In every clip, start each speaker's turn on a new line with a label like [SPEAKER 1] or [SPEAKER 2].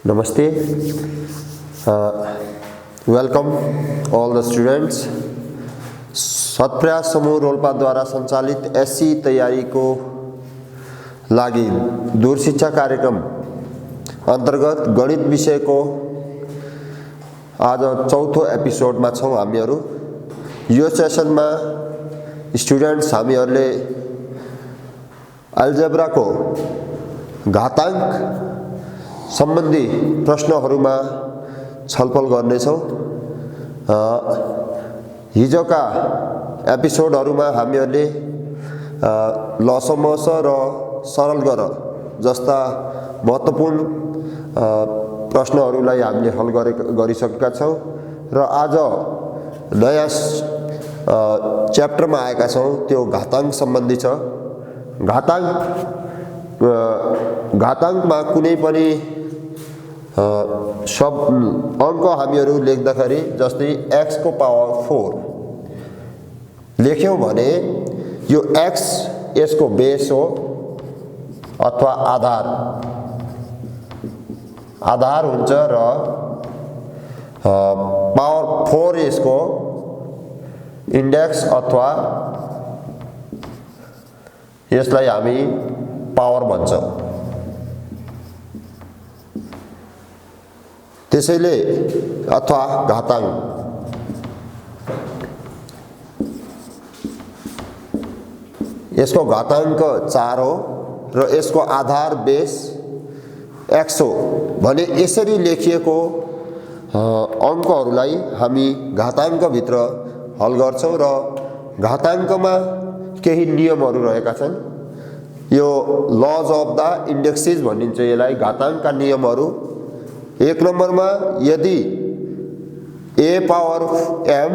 [SPEAKER 1] Namaste. Welcome all the students. सत्प्रयास समूह रोल्पाद्वारा सञ्चालित SC तयारीको लागि दूर शिक्षा कार्यक्रम अन्तर्गत गणित विषयको आज चौथो एपिसोडमा छौं हामीहरू। यो सेसनमा स्टुडेन्ट्स हामीहरूले अलजेब्राको घातांक सम्बन्धी प्रश्नहरूमा छलफल गर्नेछौं। हिजोका एपिसोडहरूमा हामीहरूले लसमस र सरल गर जस्ता महत्त्वपूर्ण प्रश्नहरूलाई हामीले हल गरिसकेका छौं र आज नयाँ च्याप्टरमा आएका छौं। त्यो घातांक सम्बन्धी छ। घातांकमा कुनै पनि सब अंक हामीहरू लेख्दाखेरि जस्तै x को पावर 4 लेख्यौं भने यो x यसको बेस हो अथवा आधार हुन्छ र पावर 4 यसको इन्डेक्स अथवा यसलाई हामी पावर भन्छौं। त्यसैले अथवा घातांक यसको घातांक 4 हो र यसको आधार बेस x हो भने यसरी लेखिएको अंकहरूलाई हामी घातांक भित्र हल गर्छौं र घातांकमा केही नियमहरू रहेका छन्। यो लज अफ द इन्डेक्सेस भनिन्छ यसलाई। घातांकका नियमहरू एक नम्बरमा यदि a power m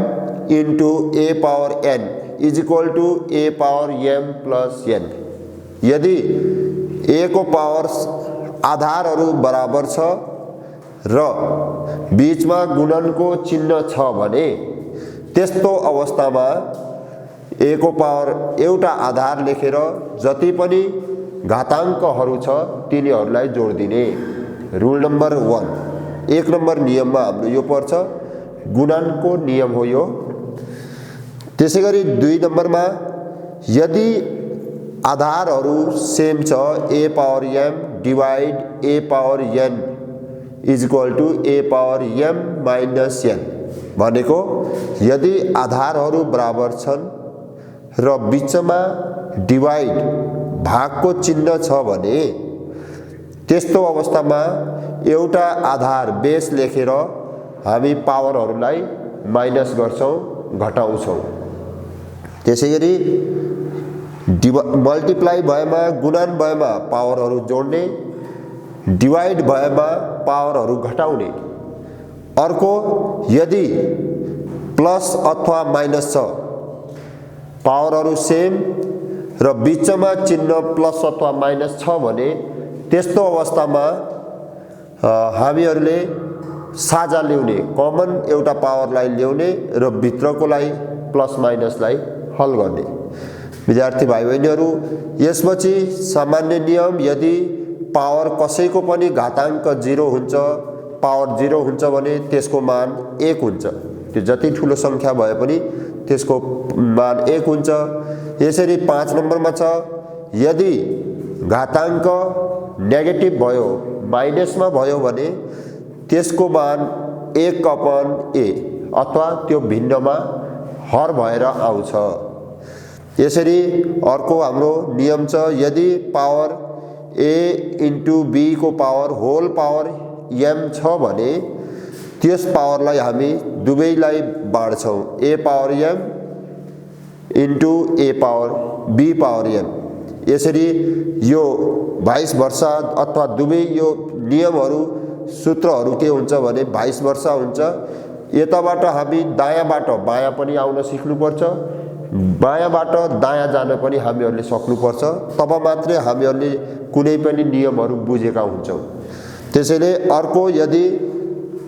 [SPEAKER 1] into a power n is equal to a power m plus n, यदि a को पावर आधारहरू बराबर छ र बीचमा गुणनको चिन्ह छ भने त्यस्तो अवस्थामा a को पावर एउटा आधार लेखेर जति पनि घातांकहरू छ तिनीहरूलाई जोड्दिने। रुल नम्बर 1 एक नम्बर नियममा हाम्रो यो पर्छ, गुणनको नियम हो यो। त्यसैगरी 2 नम्बरमा यदि आधारहरू सेम छ a power m divide a power n is equal to a power m minus n भनेको यदि आधारहरू बराबर छन् र बीचमा डिवाइड भागको चिन्ह छ भने त्यस्तो अवस्थामा एउटा आधार बेस लेखेर हामी पावरहरूलाई माइनस गर्छौं, घटाउँछौं। त्यसैगरी मल्टिप्लाई भएमा गुणन भएमा पावरहरू जोड्ने, डिवाइड भएमा पावरहरू घटाउने। अर्को यदि प्लस अथवा माइनस छ, पावरहरू सेम र बीचमा चिन्ह प्लस अथवा माइनस छ भने त्यस्तो अवस्थामा हामीहरूले साझा ल्याउने, कमन एउटा पावरलाई ल्याउने र भित्रकोलाई प्लस माइनसलाई हल गर्ने। विद्यार्थी भाइ बहिनीहरू, यसपछि सामान्य नियम यदि पावर कसैको पनि घातांक 0 हुन्छ, पावर 0 हुन्छ भने त्यसको मान 1 हुन्छ। त्यो जति ठूलो संख्या भए पनि त्यसको मान 1 हुन्छ। यसरी 5 नम्बरमा छ, यदि घातांक नेगेटिभ भयो, माइनसमा भयो भने त्यसको मान 1/a अथवा त्यो भिन्नमा हर भएर आउँछ। यसरी अर्को हाम्रो नियम छ, यदि पावर a इन्टु b को पावर होल पावर m छ भने त्यस पावरलाई हामी दुवैलाई बाँड्छौं, a power m into a power b power m। यसरी यो भाइस वर्षा अथवा दुवै यो नियमहरू सूत्रहरू के हुन्छ भने भाइस वर्षा हुन्छ। यताबाट हामी दायाँबाट बायाँ पनि आउन सिक्नुपर्छ, बायाँबाट दायाँ जान पनि हामीहरूले सक्नुपर्छ, तब मात्रै हामीहरूले कुनै पनि नियमहरू बुझेका हुन्छौं। त्यसैले अर्को यदि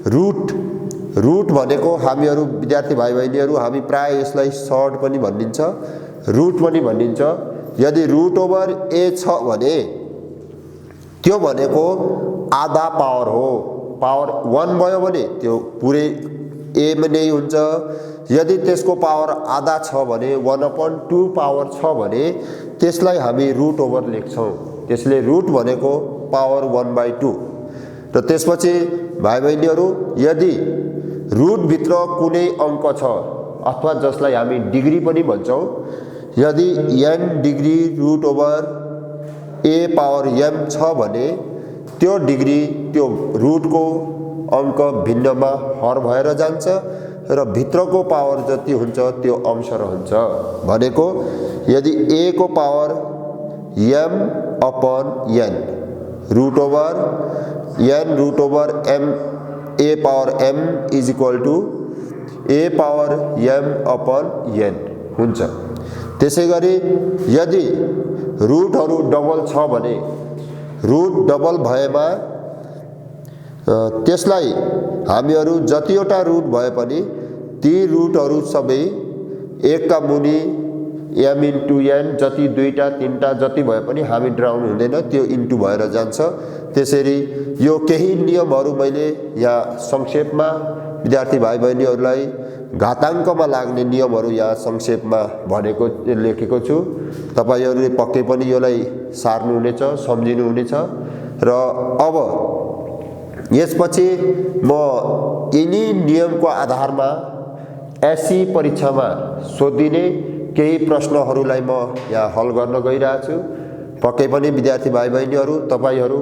[SPEAKER 1] रुट भनेको हामीहरू विद्यार्थी भाइ बहिनीहरू हामी प्राय यसलाई सर्ट पनि भनिन्छ, रुट पनि भनिन्छ। यदि रुट ओभर a छ भने त्यो भनेको आधा पावर हो। पावर 1 भयो भने त्यो पुरै a नै हुन्छ। यदि त्यसको पावर आधा छ भने 1/2 पावर छ भने त्यसलाई हामी रुट ओभर लेख्छौँ। त्यसले रुट भनेको पावर 1/2। र त्यसपछि भाइ बहिनीहरू यदि रुट भित्र कुनै अङ्क छ अथवा जसलाई हामी डिग्री पनि भन्छौँ, यदि n degree root over a power m छ भने त्यो डिग्री त्यो रुटको अङ्क भिन्नमा हर भएर जान्छ र भित्रको पावर जति हुन्छ त्यो अंश रहन्छ। भनेको यदि a को power m/n root over n root over m a power m is equal to a power m/n हुन्छ। त्यसै गरी यदि रुटहरू डबल छ भने रुट डबल भएमा त्यसलाई हामीहरू जतिवटा रुट भए पनि ती रुटहरू सबै एकका मुनि m इन्टु n जति दुईटा तीनटा जति भए पनि हामी डराउनु हुँदैन, त्यो इन्टु भएर जान्छ। त्यसरी यो केही नियमहरू मैले यहाँ संक्षेपमा विद्यार्थी भाइ बहिनीहरूलाई घाताङ्कमा लाग्ने नियमहरू यहाँ संक्षेपमा भनेको लेखेको छु। तपाईहरूले पक्कै पनि यसलाई सार्नुहुनेछ, सम्झिनुहुनेछ। र अब यसपछि म यिनी नियमको आधारमा एससी परीक्षामा सोधिने केही प्रश्नहरूलाई म यहाँ हल गर्न गइरहेको छु। पक्कै पनि विद्यार्थी भाइ बहिनीहरू तपाईहरू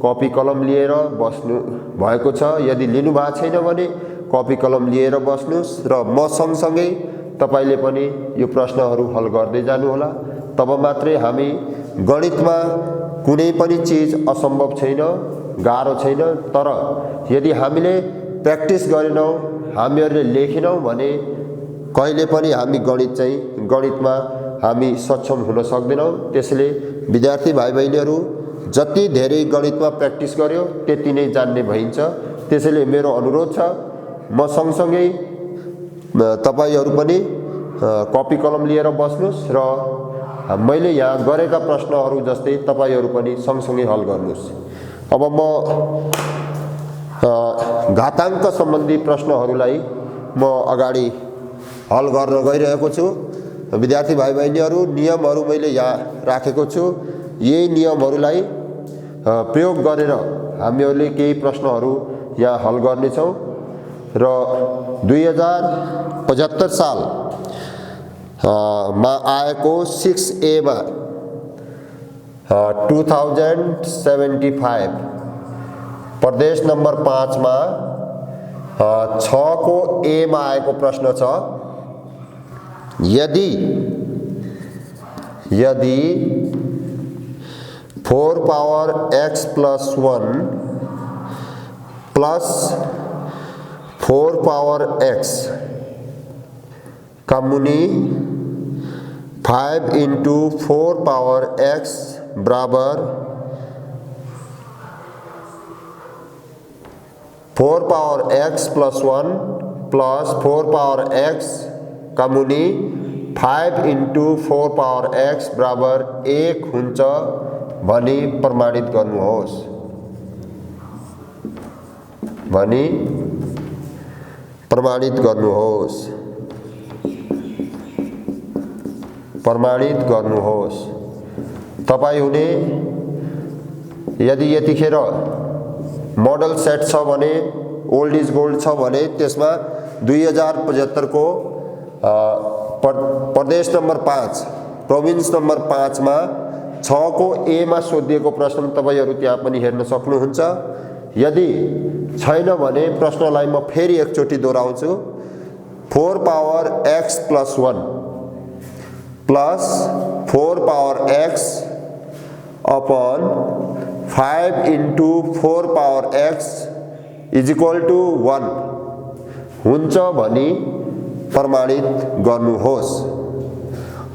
[SPEAKER 1] कपी कलम लिएर बस्नु भएको छ। यदि लिनु भएको छैन भने कपी कलम लिएर बस्नुस् र म सँगसँगै तपाईले पनि यो प्रश्नहरू हल गर्दै जानुहोला। तब मात्रै हामी गणितमा कुनै पनि चीज असम्भव छैन, गाह्रो छैन। तर यदि हामीले प्र्याक्टिस गरेनौँ, हामीहरूले लेखेनौँ भने कहिले पनि हामी गणितमा हामी सक्षम हुन सक्दैनौँ। त्यसैले विद्यार्थी भाइ बहिनीहरू जति धेरै गणितमा प्र्याक्टिस गर्यो त्यति नै जान्ने भइन्छ। त्यसैले मेरो अनुरोध छ, म सँगसँगै तपाईहरू पनि कपी कलम लिएर बस्नुस् र मैले यहाँ गरेका प्रश्नहरू जस्तै तपाईहरू पनि सँगसँगै हल गर्नुस्। अब म घाताङ्क सम्बन्धी प्रश्नहरूलाई म अगाडि हल गर्न गइरहेको छु। विद्यार्थी भाइ बहिनीहरू नियमहरू मैले यहाँ राखेको छु। यही नियमहरूलाई प्रयोग गरेर हामीहरूले केही प्रश्नहरू यहाँ हल गर्नेछौँ र 2075 साल मा आएको 6A मा 2075 प्रदेश नम्बर 5 मा 6 को A मा आएको प्रश्न छ, यदि 4 power x plus 1 plus 4 power x का मुनि 5 इंटू 4 पावर x बराबर 4 power x plus 1 plus 4 power x का मुनि 5 इंटू 4 पावर x बराबर 1 हुन्छ भनी प्रमाणित गर्नुहोस्। प्रमाणित गर्नुहोस्। तपाईं हुने यदि यतिखेर मोडल सेट छ भने, ओल्ड इज गोल्ड छ भने त्यसमा 2075 को प्रदेश नम्बर 5 प्रोभिन्स नम्बर 5 मा 6 को A मा सोधिएको प्रश्न तपाईहरू त्यहाँ पनि हेर्न सक्नुहुन्छ। यदि छैन भने प्रश्नलाई म फेरि एकचोटि दोहोऱ्याउँछु। 4 power x plus 1 plus 4 power x upon 5 into 4 power x is equal to 1 हुन्छ भनी प्रमाणित गर्नुहोस्।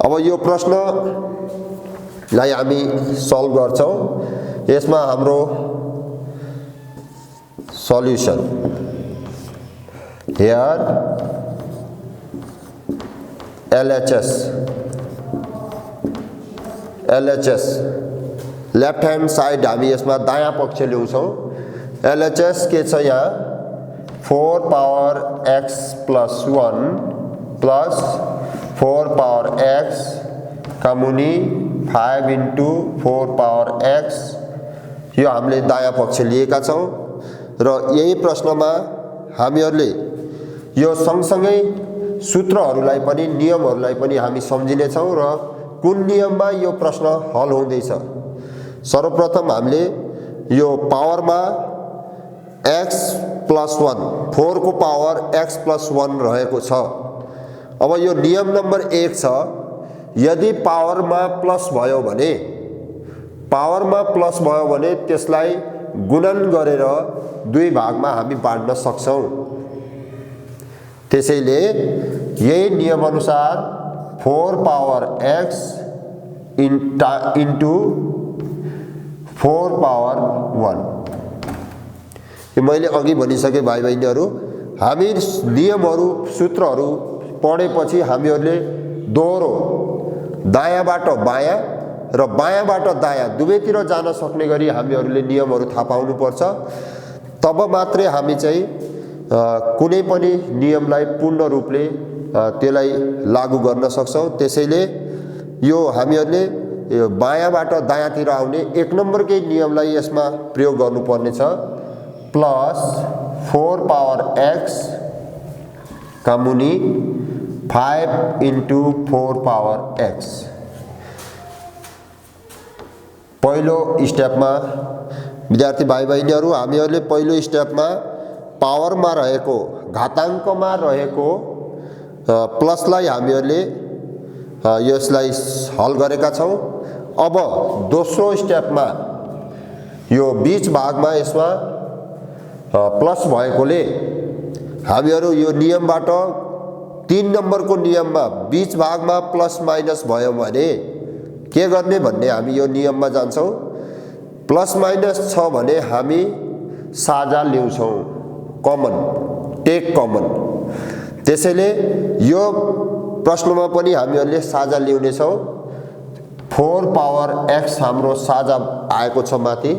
[SPEAKER 1] अब यो प्रश्नलाई हामी सल्भ गर्छौं। यसमा हाम्रो solution here LHS left hand side हामी यसमा दायाँ पक्ष ल्याउँछौं एलएचएस के छ यहाँ 4 power x plus 1 plus 4 power x का मुनि 5 इन्टु 4 पावर x, यो हामीले दायाँ पक्ष लिएका छौँ र यही प्रश्नमा हामीहरूले यो सँगसँगै सूत्रहरूलाई पनि नियमहरूलाई पनि हामी सम्झिनेछौँ र कुन नियममा यो प्रश्न हल हुँदैछ। सर्वप्रथम हामीले यो पावरमा x प्लस 1 4 को पावर x प्लस 1 रहेको छ। अब यो नियम नम्बर 1 छ, यदि पावरमा प्लस भयो भने त्यसलाई गुणन गरेर 2 भागमा हामी बाँड्न सक्छौँ। त्यसैले यही नियम अनुसार 4 पावर x इन्टु 4 पावर 1, यो मैले अघि भनिसकेँ भाइ बहिनीहरू। हामी नियमहरू सूत्रहरू पढेपछि हामीहरूले दोहोरो दायाँबाट बायाँ र बायाँबाट दायाँ दुवैतिर जान सक्ने गरी हामीहरूले नियमहरू थाहा पाउनुपर्छ। तब मात्रै हामी चाहिँ कुनै पनि नियमलाई पूर्ण रूपले त्यसलाई लागू गर्न सक्छौँ। त्यसैले यो हामीहरूले यो बायाँबाट दायाँतिर आउने 1 नम्बरकै नियमलाई यसमा प्रयोग गर्नुपर्ने छ। प्लस 4 पावर x का मुनि 5 इन्टु 4 पावर x। पहिलो स्टेपमा विद्यार्थी भाइ बहिनीहरू हामीहरूले पहिलो स्टेपमा पावरमा रहेको घाताङ्कमा रहेको प्लसलाई हामीहरूले यसलाई हल गरेका छौँ। अब दोस्रो स्टेपमा यो बीच भागमा यसमा प्लस भएकोले हामीहरू यो नियमबाट 3 नम्बरको नियममा बीच भागमा प्लस माइनस भयो भने के गर्ने भन्ने हामी यो नियममा जान्छौँ। प्लस माइनस छ भने हामी साझा ल्याउँछौँ, कमन, टेक कमन। त्यसैले यो प्रश्नमा पनि हामीहरूले साझा ल्याउनेछौँ। 4 पावर x हाम्रो साझा आएको छ माथि।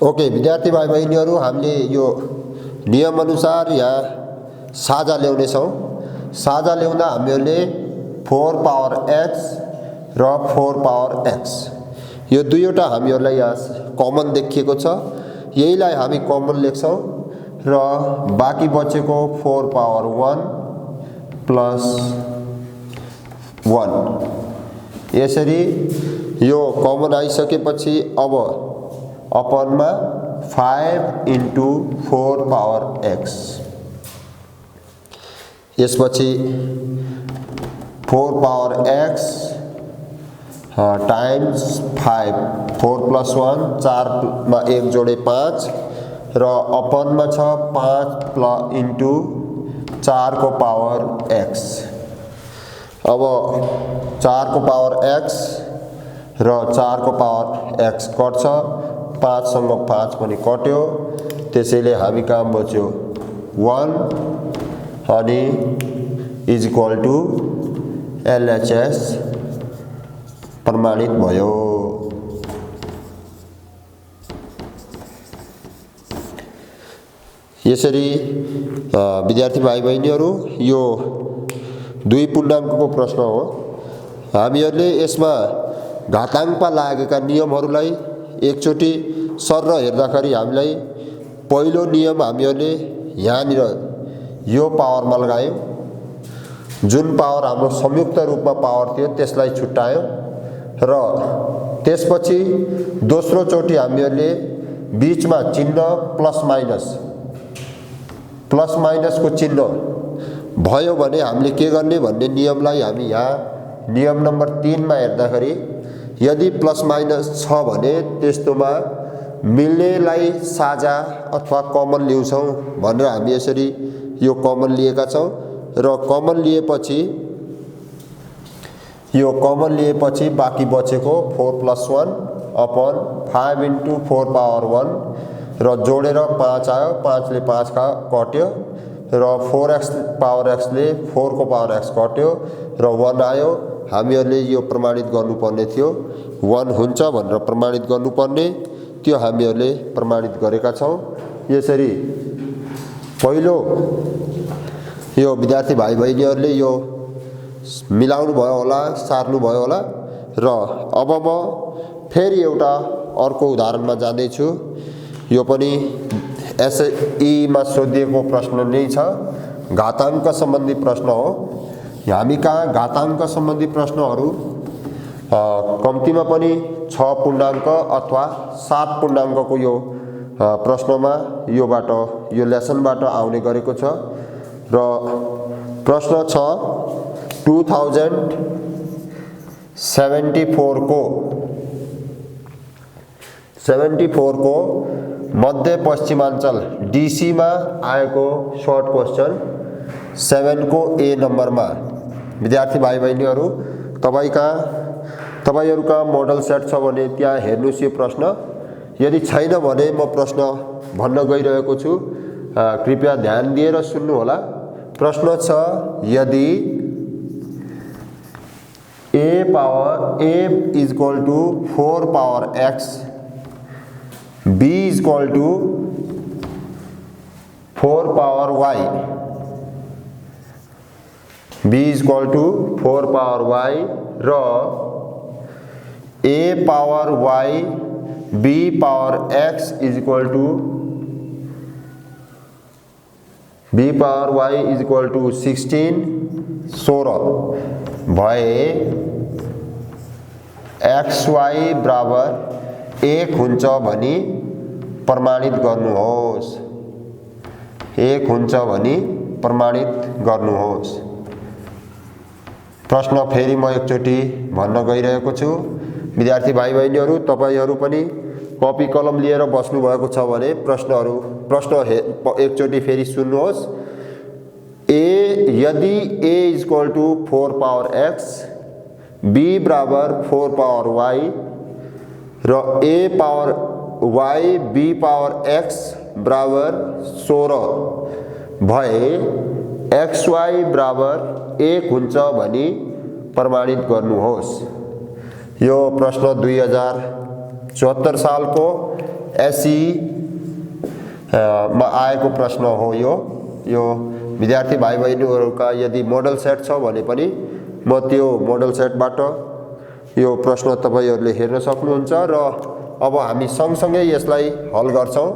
[SPEAKER 1] ओके विद्यार्थी भाइ बहिनीहरू, हामीले यो नियम अनुसार यहाँ साझा ल्याउनेछौँ। साझा ल्याउँदा हामीहरूले 4 पावर x र 4 पावर x, यो दुईवटा हामीहरूलाई यहाँ कमन देखिएको छ, यहीलाई हामी कमन लेख्छौँ र बाँकी बचेको 4 पावर 1 प्लस 1, यसरी यो कमन आइसकेपछि अब अपनमा 5 इन्टु 4 पावर x, यसपछि 4 पावर x टाइम्स 5, 4 प्लस 1 4 मा 1 जोडे 5 र अपनमा छ 5 इन्टु 4 को पावर x। अब 4 को पावर x र 4 को पावर x कट्छ, 5 सँग 5 पनि कट्यो, त्यसैले हामी कहाँ बच्यो 1 अनि इज इक्वल टु LHS प्रमाणित भयो। यसरी विद्यार्थी भाइ बहिनीहरू यो 2 पूर्णाङ्कको प्रश्न हो। हामीहरूले यसमा घाताङ्कमा लागेका नियमहरूलाई एकचोटि सर हेर्दाखेरि हामीलाई पहिलो नियम हामीहरूले यहाँनिर यो पावरमा लगायौँ, जुन पावर हाम्रो संयुक्त रूपमा पावर थियो त्यसलाई छुट्यायौँ र त्यसपछि दोस्रो चोटि हामीहरूले बीचमा चिन्ह प्लस माइनसको चिन्ह भयो भने हामीले के गर्ने भन्ने नियमलाई हामी यहाँ नियम नम्बर 3 मा हेर्दाखेरि यदि प्लस माइनस छ भने त्यस्तोमा मिल्नेलाई साझा अथवा कमन ल्याउँछौँ भनेर हामी यसरी यो कमन लिएका छौँ र कमन लिएपछि बाँकी बचेको 4 प्लस 1 अपन 5 इन्टु 4 पावर 1 र जोडेर 5 आयो, 5 ले 5 का कट्यो र 4x पावर x ले 4 को पावर x कट्यो र 1 आयो। हामीहरूले यो प्रमाणित गर्नुपर्ने थियो, 1 हुन्छ भनेर प्रमाणित गर्नुपर्ने, त्यो हामीहरूले प्रमाणित गरेका छौँ। यसरी पहिलो यो विद्यार्थी भाइ बहिनीहरूले यो मिलाउनु भयो होला, सार्नु भयो होला र अब म फेरि एउटा अर्को उदाहरणमा जाँदैछु। यो पनि एसईमा सोधिएको प्रश्न नै छ, घाताङ्क सम्बन्धी प्रश्न हो। हामी कहाँ घाताङ्क सम्बन्धी प्रश्नहरू कम्तीमा पनि 6 पूर्णाङ्क अथवा 7 पूर्णाङ्कको यो प्रश्नमा यो लेसनबाट आउने गरेको छ। र प्रश्न छ 74 को मध्य पश्चिमाञ्चल डीसीमा आएको सर्ट क्वेश्चन 7 को ए नम्बरमा विद्यार्थी भाइ बहिनीहरू तपाईहरुका मोडल सेट छ भने त्यहाँ हेर्नुस् यो प्रश्न। यदि छैन भने म प्रश्न भन्न गइरहेको छु, कृपया ध्यान दिएर सुन्नु होला। प्रश्न छ यदि a is equal to 4 power x, b is equal to 4 power y, b is equal to 4 power y र a power y b power x is equal to b power y is equal to 16 भए xy बराबर 1 हुन्छ भनी प्रमाणित गर्नुहोस्। 1 हुन्छ भनी प्रमाणित गर्नुहोस्। प्रश्न फेरि म एकचोटि भन्न गइरहेको छु। विद्यार्थी भाइ बहिनीहरू तपाईहरु पनि कपी कलम लिएर बस्नु भएको छ भने प्रश्न एकचोटि फेरि सुन्नुहोस्। यदि a is equal to 4 power x, b बराबर 4 power y र a power y b power x बराबर 16 भए xy बराबर 1 हुन्छ भनी प्रमाणित गर्नुहोस्। यो प्रश्न 2074 सालको एसई मा आएको प्रश्न हो। यो विद्यार्थी भाइ बहिनीहरूका यदि मोडल सेट छ भने पनि म त्यो मोडल सेटबाट यो प्रश्न तपाईहरुले हेर्न सक्नुहुन्छ। र अब हामी सँगसँगै यसलाई हल गर्छौं।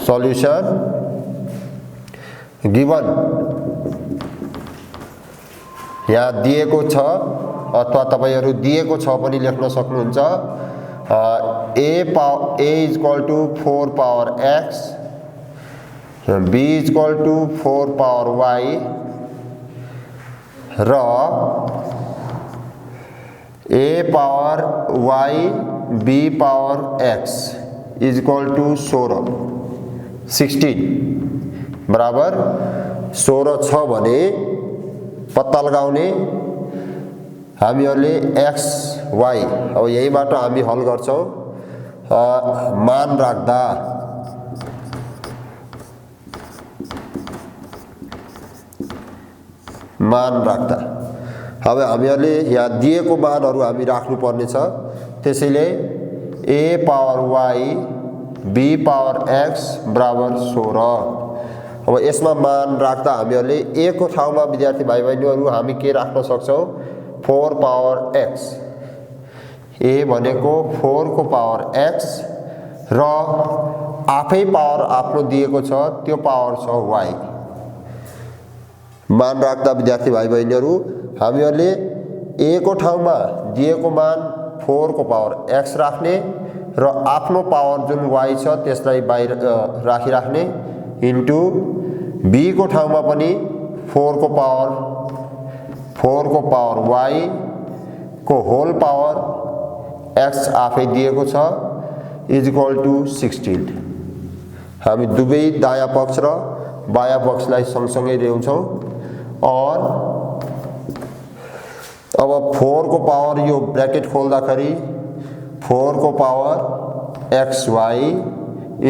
[SPEAKER 1] सल्युसन गिवन यहाँ दिएको छ अथवा तपाईहरु दिएको छ पनि लेख्न सक्नुहुन्छ। a is equal to 4 power x, b is equal to 4 power y र a power y b power x is equal to 16 बराबर 16 छ भने पत्ता लगाउने हामीहरूले x y अब यहीबाट हामी हल गर्छौं। मान राख्दा अब हामीहरूले यहाँ दिएको मानहरु हामी राख्नु पर्ने छ। त्यसैले a power y b power x बराबर 16। अब यसमा मान राख्दा हामीहरूले a को ठाउँमा विद्यार्थी भाइ बहिनीहरु हामी के राख्न सक्छौं? 4 पावर x। a भनेको 4 को पावर x र आफै पावर आफ्नो दिएको छ त्यो पावर छ y। मान राख्दा विद्यार्थी भाइ बहिनीहरु हामीहरूले a को ठाउँमा दिएको मान 4 को पावर x राख्ने र आफ्नो पावर जुन y छ त्यसलाई बाहिर राखिराख्ने इन्टु b को ठाउँमा पनि 4 को पावर y को होल पावर x आफै दिएको छ इज इक्वल टु 16। हामी दुवै दायाँ पक्ष र बायाँ पक्षलाई सँगसँगै ल्याउँछौं और अब 4 को पावर यो ब्रैकेट खोल्दाखेरि 4 को पावर xy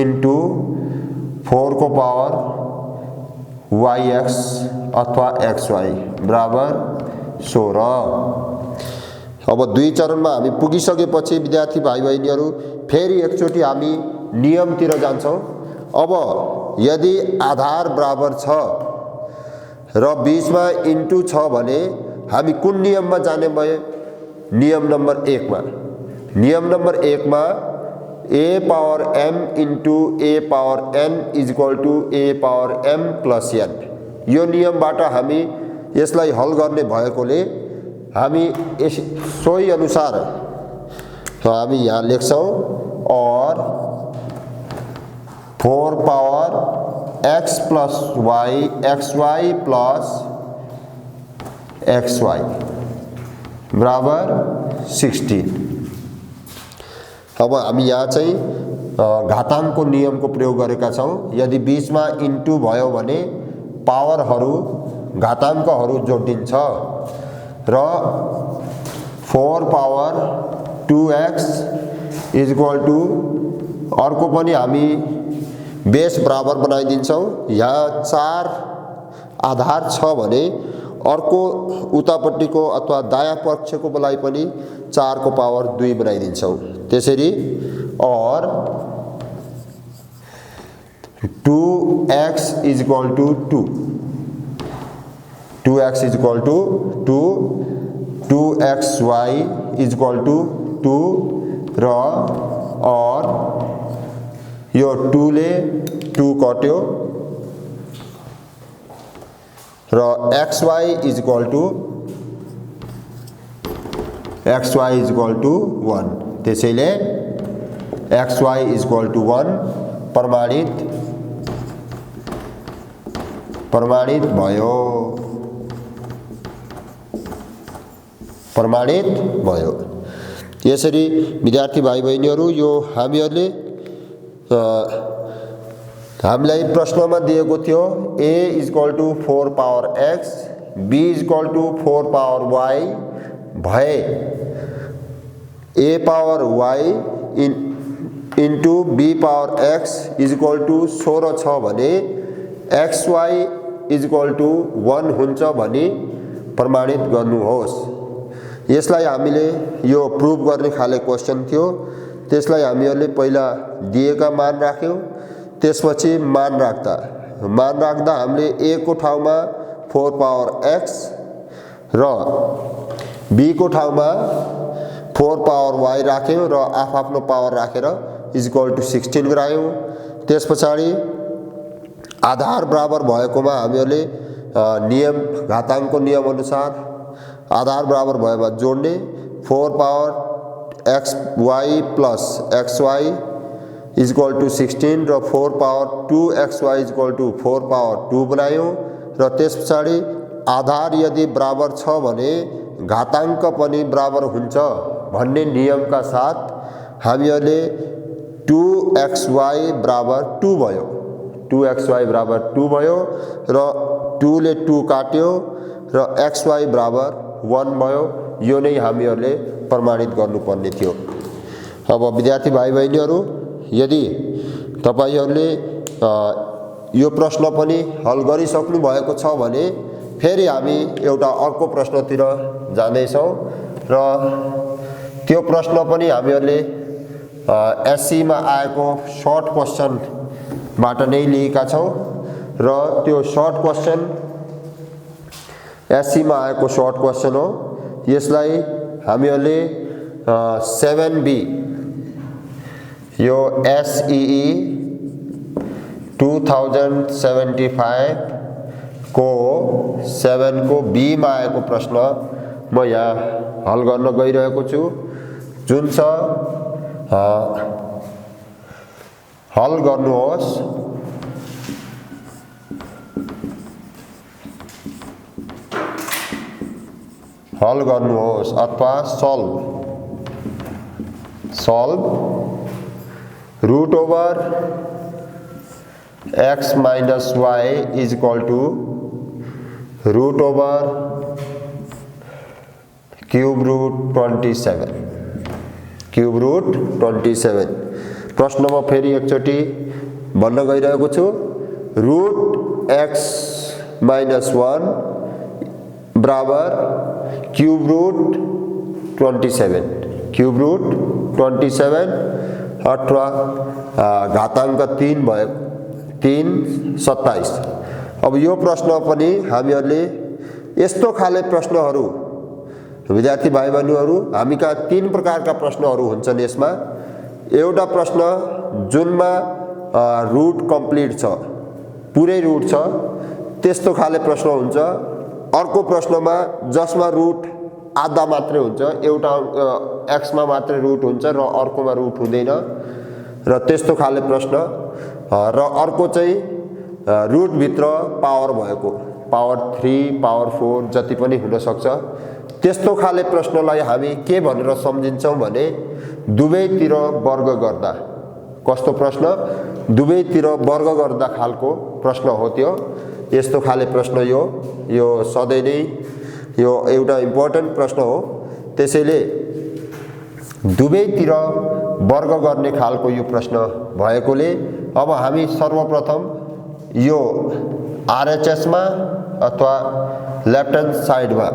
[SPEAKER 1] इन्टु 4 को पावर yx अथवा xy बराबर 16। अब 2 चरणमा हामी पुगिसकेपछि विद्यार्थी भाइ बहिनीहरू फेरि एकचोटि हामी नियमतिर जान्छौँ। अब यदि आधार बराबर छ र बीचमा इन्टु छ भने हामी कुन नियममा जाने भए? नियम नम्बर 1 मा। नियम नम्बर 1 मा a power m into a power n equal to a power m plus n, यो नियमबाट हामी यसलाई हल गर्ने भएकोले हामी सोही अनुसार हामी यहाँ लेख्छौँ और 4 power x plus y xy plus xy बराबर 16। अब हामी यहाँ चाहिँ घाताङ्कको नियमको प्रयोग गरेका छौँ। यदि बीचमा इन्टु भयो भने पावरहरू घाताङ्कहरू जोडिन्छ र 4 पावर 2x इक्वल टु अर्को पनि हामी बेस बराबर बनाइदिन्छौँ। यहाँ 4 आधार छ भने अर्को उतापट्टिको अथवा दायाँ पक्षको बेलाई पनि 4 को पावर 2 बनाइदिन्छौँ। त्यसरी और 2x equal to 2, 2x equal to 2, 2xy equal to 2 र और यो 2 ले 2 कट्यो र xy इक्वल टु 1, त्यसैले xy इक्वल टु 1 प्रमाणित भयो। यसरी विद्यार्थी भाइ बहिनीहरू यो हामीलाई प्रश्नमा दिएको थियो a equal to 4 power x, b equal to 4 power y भए a power y into b power x equal to 16 छ भने xy इक्वल टु 1 हुन्छ भनी प्रमाणित गर्नुहोस्। यसलाई हामीले यो प्रुभ गर्ने खाले क्वेशन थियो। त्यसलाई हामीहरूले पहिला दिएका मान राख्यौँ, त्यसपछि मान राख्दा हामीले a को ठाउँमा 4 पावर x र b को ठाउँमा 4 पावर y राख्यौँ र आफ्नो पावर राखेर इक्वल टु 16 गरायौँ। त्यस पछाडि आधार बराबर भएकोमा हामीहरूले नियम घाताङ्कको नियम अनुसार आधार बराबर भएमा जोड्ने 4 power xy plus xy equal to 16 र 4 power 2xy equal to 4 power 2 बनायौँ र त्यस पछाडि आधार यदि बराबर छ भने घाताङ्क पनि बराबर हुन्छ भन्ने नियमका साथ हामीहरूले 2xy बराबर 2 भयो, 2xy बराबर 2 भयो र 2 ले 2 काट्यो र xy बराबर 1 भयो। यो नै हामीहरूले प्रमाणित गर्नुपर्ने थियो। अब विद्यार्थी भाइ बहिनीहरू यदि तपाईहरूले यो प्रश्न पनि हल गरिसक्नु भएको छ भने फेरि हामी एउटा अर्को प्रश्नतिर जाँदैछौँ र त्यो प्रश्न पनि हामीहरूले एससीमा आएको सर्ट क्वेसनबाट नै लिएका छौँ र त्यो सर्ट क्वेसन एससीमा आएको सर्ट क्वेसन हो। यसलाई हामीहरूले 7B यो SEE 2075 को 7 को B मा आएको प्रश्न म यहाँ हल गर्न गइरहेको छु, जुन छ हल गर्नुहोस्। हल गर्नुहोस् अथवा solve root over x minus y is equal to root over cube root 27 प्रश्नमा फेरि एकचोटि भन्न गइरहेको छु। रूट x माइनस 1 बराबर क्यूब रूट 27 क्यूब रूट 27 अथवा घाताङ्क 3 भयो 3 27। अब यो प्रश्न पनि हामीहरूले यस्तो खाले प्रश्नहरू विद्यार्थी भाइ बहिनीहरू हामी कहाँ 3 प्रकारका प्रश्नहरू हुन्छन्। यसमा एउटा प्रश्न जुनमा रुट कम्प्लिट छ, पुरै रुट छ, त्यस्तो खाले प्रश्न हुन्छ। अर्को प्रश्नमा जसमा रुट आधा मात्रै हुन्छ, एउटा एक्समा मात्रै रुट हुन्छ र अर्कोमा रुट हुँदैन र त्यस्तो खाले प्रश्न। र अर्को चाहिँ रुट भित्र पावर भएको, पावर 3 पावर 4 जति पनि हुन सक्छ। त्यस्तो खाले प्रश्नलाई हामी के भनेर सम्झिन्छौँ भने दुवैतिर वर्ग गर्दा। कस्तो प्रश्न? दुवैतिर वर्ग गर्दा खालको प्रश्न हो त्यो। यस्तो खाले प्रश्न यो सधैँ नै यो एउटा इम्पोर्टेन्ट प्रश्न हो। त्यसैले दुवैतिर वर्ग गर्ने खालको यो प्रश्न भएकोले अब हामी सर्वप्रथम यो आरएचएस मा अथवा लेफ्ट ह्यान्ड साइडमा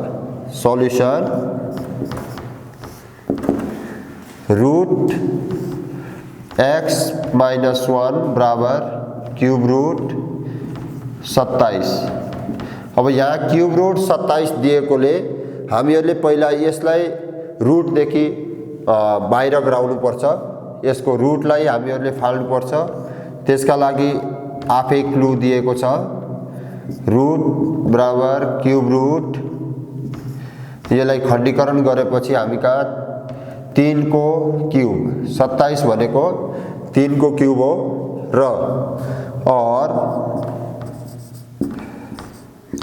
[SPEAKER 1] सल्युसन रुट x माइनस 1 बराबर क्यूब रूट 27। अब यहाँ क्यूब रूट 27 दिएकोले हामीहरूले पहिला यसलाई रुटदेखि बाहिर गराउनु पर्छ। यसको रुटलाई हामीहरूले फाल्नु पर्छ। त्यसका लागि आफै क्लु दिएको छ, रुट बराबर क्यूब रूट। यसलाई खण्डीकरण गरेपछि हामी कहाँ 3 को क्यूब, 27 भनेको 3 को क्यूब हो र और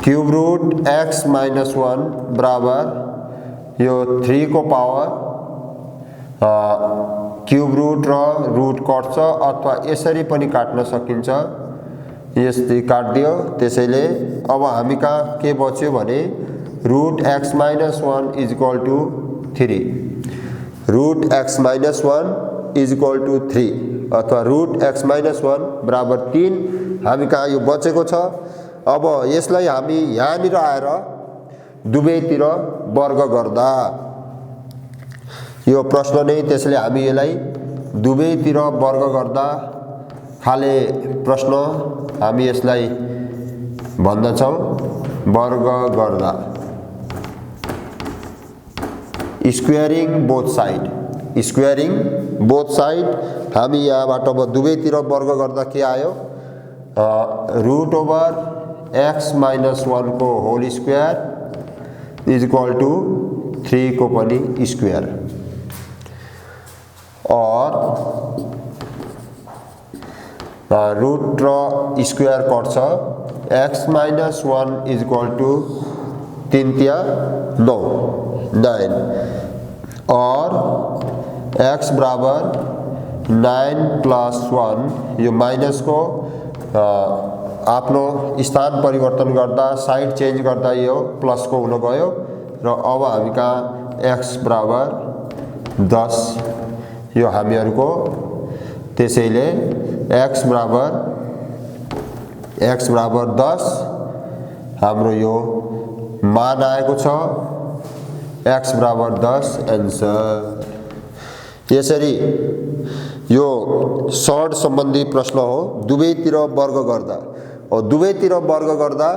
[SPEAKER 1] क्यूब रूट x माइनस 1 बराबर यो 3 को पावर क्यूब रूट र रुट कट्छ अथवा यसरी पनि काट्न सकिन्छ। यसरी काट्दियो। त्यसैले अब हामी कहाँ के बच्यो भने root x minus 1 is equal to 3, root x minus 1 is equal to 3 अथवा रुट x माइनस 1 बराबर 3 हामी कहाँ यो बचेको छ। अब यसलाई हामी यहाँनिर आएर दुवैतिर वर्ग गर्दा यो प्रश्न नै, त्यसले हामी यसलाई दुवैतिर वर्ग गर्दा खाले प्रश्न हामी यसलाई भन्दछौँ वर्ग गर्दा। Squaring both side, squaring both side. हामी यहाँबाट अब दुवैतिर वर्ग गर्दा के आयो? रुट ओभर x माइनस 1 को whole square is equal to 3 को पनि स्क्वायर और रुट र स्क्वायर कट्छ। x minus 1 is equal to 3 तिया 9 और x बराबर 9 प्लस 1 यो माइनस को आफ्नो स्थान परिवर्तन गर्दा साइड चेन्ज गर्दा यो प्लस को हुन गयो र अब हामी कहाँ x बराबर 10 यो हामीहरूको। त्यसैले x बराबर 10 हाम्रो यो मान आएको छ। x बराबर 10 एन्सर। यसरी यो सर्ट सम्बन्धी प्रश्न हो दुवैतिर वर्ग गर्दा। और दुवैतिर वर्ग गर्दा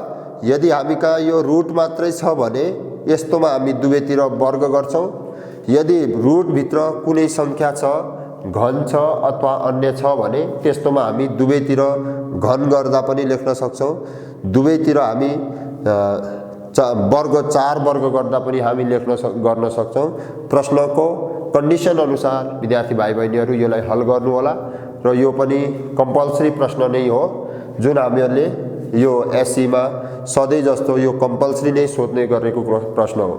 [SPEAKER 1] यदि हामी कहाँ यो रुट मात्रै छ भने यस्तोमा हामी दुवैतिर वर्ग गर्छौं। यदि रुट भित्र कुनै संख्या छ, घन छ अथवा अन्य छ भने त्यस्तोमा हामी दुवैतिर घन गर्दा पनि लेख्न सक्छौं। दुवैतिर हामी वर्ग 4 वर्ग गर्दा पनि हामी गर्न सक्छौं। प्रश्नको कन्डिसन अनुसार विद्यार्थी भाइ बहिनीहरू यसलाई हल गर्नु होला र यो पनि कम्पल्सरी प्रश्न नै हो जुन हामीहरूले यो एससी मा सधैं जस्तो यो कम्पल्सरी नै सोध्ने गरेको प्रश्न हो।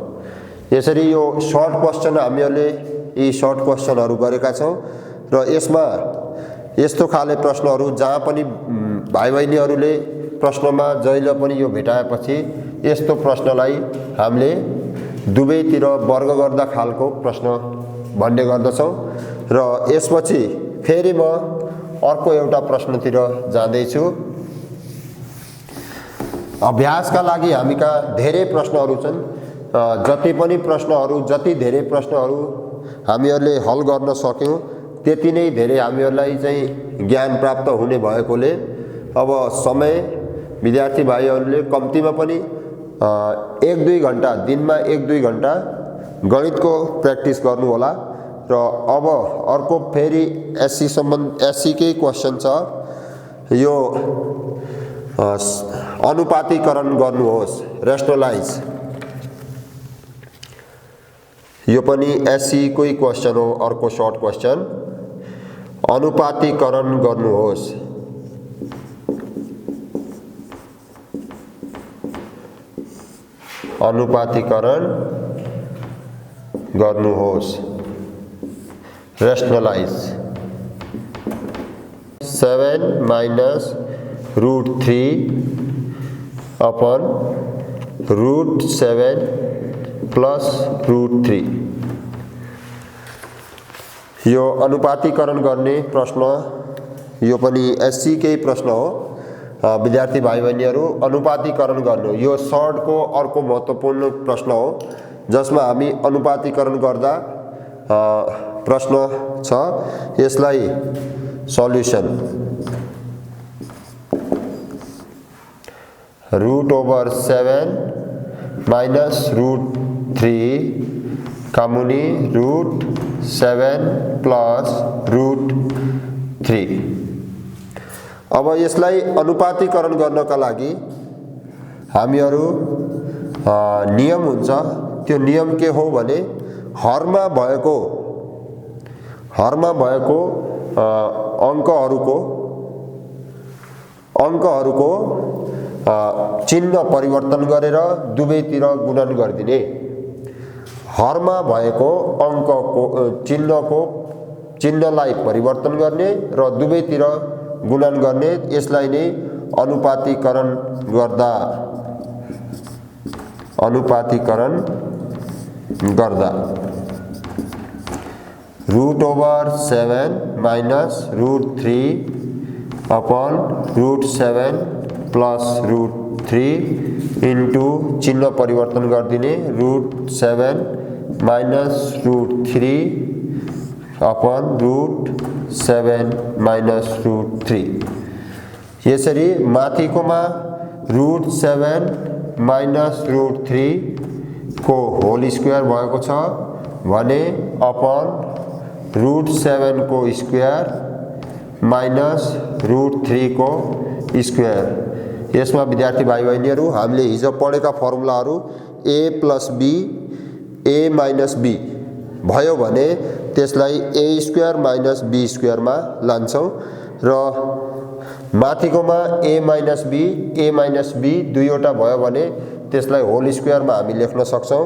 [SPEAKER 1] यसरी यो सर्ट क्वेशन हामीहरूले यी सर्ट क्वेशनहरू गरेका छौं र यसमा यस्तो खाले प्रश्नहरू जहाँ पनि भाइ बहिनीहरूले प्रश्नमा जहिले पनि यो भेटाएपछि यस्तो प्रश्नलाई हामीले दुवैतिर वर्ग गर्दा खालको प्रश्न भन्ने गर्दछौं र यसपछि फेरि म अर्को एउटा प्रश्नतिर जाँदै छु। अभ्यासका लागि हामी कहाँ धेरै प्रश्नहरू छन् जति पनि प्रश्नहरू, जति धेरै प्रश्नहरू हामीहरूले हल गर्न सक्यौँ त्यति नै धेरै हामीहरूलाई चाहिँ ज्ञान प्राप्त हुने भएकोले अब समय विद्यार्थी भाइहरूले कम्तीमा पनि 1-2 घण्टा, दिनमा 1-2 घण्टा गणितको प्र्याक्टिस गर्नु होला। र अब अर्को फेरि एससी कै क्वेसन छ, यो अनुपातीकरण गर्नुहोस्, रेशनलाइज। यो पनि एससी कै क्वेसन हो, अर्को सर्ट क्वेसन। अनुपातीकरण गर्नुहोस्। अनुपातीकरण गर्नुहोस्, रेशनलाइज। 7 minus √3 upon √7 plus √3। यो अनुपातीकरण गर्ने प्रश्न, यो पनि एससी कै प्रश्न हो। विद्यार्थी भाइ बहिनीहरू, अनुपातीकरण गर्नु यो सर्टको अर्को महत्त्वपूर्ण प्रश्न हो, जसमा हामी अनुपातीकरण गर्दा प्रश्न छ। यसलाई सल्युसन √7 माइनस √3 का मुनि √7 प्लस √3। अब यसलाई अनुपातीकरण गर्नका लागि हामीहरू नियम हुन्छ। त्यो नियम के हो भने हरमा भएको अङ्कहरूको चिन्ह परिवर्तन गरेर दुवैतिर गुणन गरिदिने। हरमा भएको अङ्कको चिन्हलाई परिवर्तन गर्ने र दुवैतिर गुणन गर्ने, यसलाई नै अनुपातीकरण गर्दा √7 माइनस √3 अपन √7 प्लस √3 इन्टु चिन्ह परिवर्तन गरिदिने √7 माइनस √3 अपन √7 माइनस √3। यसरी माथिकोमा √7 माइनस √3 को होल स्क्वायर भएको छ भने अपन √7 को स्क्वायर माइनस √3 को स्क्वायर। यसमा विद्यार्थी भाइ बहिनीहरू, हामीले हिजो पढेका फर्मुलाहरू a plus b, a minus b भयो भने त्यसलाई a स्क्वायर माइनस b स्क्वायरमा लान्छौँ र माथिकोमा a माइनस b दुईवटा भयो भने त्यसलाई होल स्क्वायरमा हामी लेख्न सक्छौँ।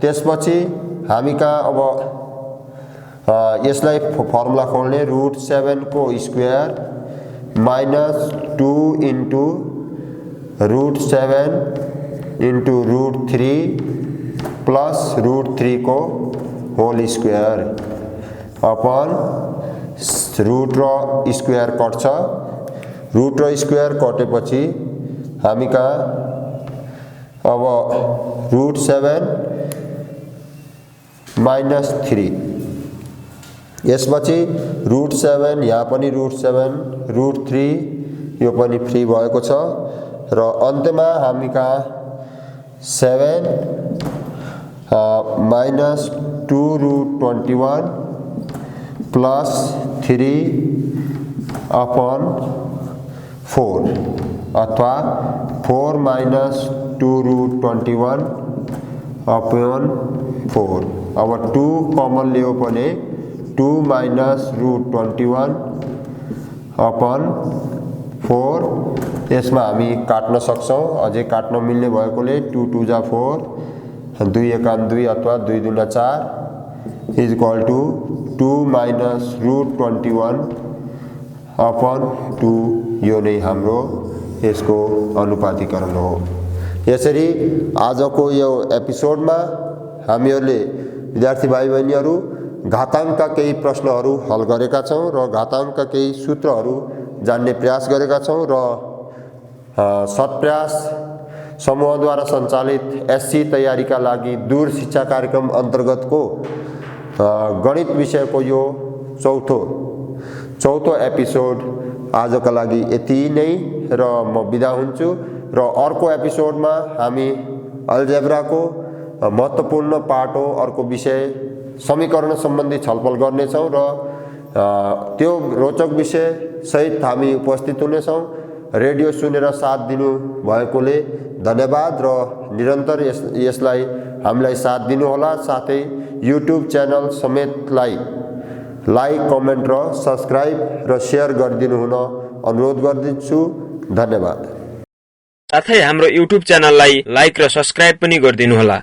[SPEAKER 1] त्यसपछि हामी कहाँ अब यसलाई फर्मुला खोल्ने √7 को square minus 2 into √7 into √3 plus √3 को होल स्क्वायर अपन रूट र स्क्वायर कट्छ। रूट र स्क्वायर कटेपछि हामी कहाँ अब √7 माइनस 3, यसपछि √7 यहाँ पनि √7 √3 यो पनि फ्री भएको छ र अन्त्यमा हामी कहाँ 7 माइनस 2√21 प्लस 3 अपन 4 अथवा 4 माइनस 2√21 अपन 4। अब 2 कमन लियो भने 2 माइनस √21 अपन 4। यसमा हामी काट्न सक्छौँ, अझै काट्न मिल्ने भएकोले 2 2 जा 4, 2 1 2 अथवा 2 2 4 is equal to 2 minus √21 upon 2। यो नै हाम्रो यसको अनुपातीकरण हो। यसरी आजको यो एपिसोडमा हामीहरूले विद्यार्थी भाइ बहिनीहरू घाताङ्कका केही प्रश्नहरू हल गरेका छौँ र घाताङ्कका केही सूत्रहरू जान्ने प्रयास गरेका छौँ र शतप्रयास समूहद्वारा सञ्चालित एससी तयारीका लागि दूर शिक्षा कार्यक्रम अन्तर्गतको गणित विषयको यो चौथो एपिसोड आजका लागि यति नै र म बिदा हुन्छु र अर्को एपिसोडमा हामी अल्जेब्राको महत्त्वपूर्ण पाठ हो अर्को विषय समीकरण सम्बन्धी छलफल गर्नेछौँ र त्यो रोचक विषय सहित हामी उपस्थित हुनेछौँ। रेडियो सुनेर साथ दिनु भएकोले धन्यवाद र निरन्तर यसलाई हामीलाई साथ दिनुहोला। साथै युट्युब च्यानल समेतलाई लाइक, कमेन्ट र सब्स्क्राइब र सेयर गरिदिनु हुन अनुरोध गर्दछु। धन्यवाद।
[SPEAKER 2] साथै हाम्रो युट्युब च्यानललाई लाइक र सब्स्क्राइब पनि गरिदिनुहोला।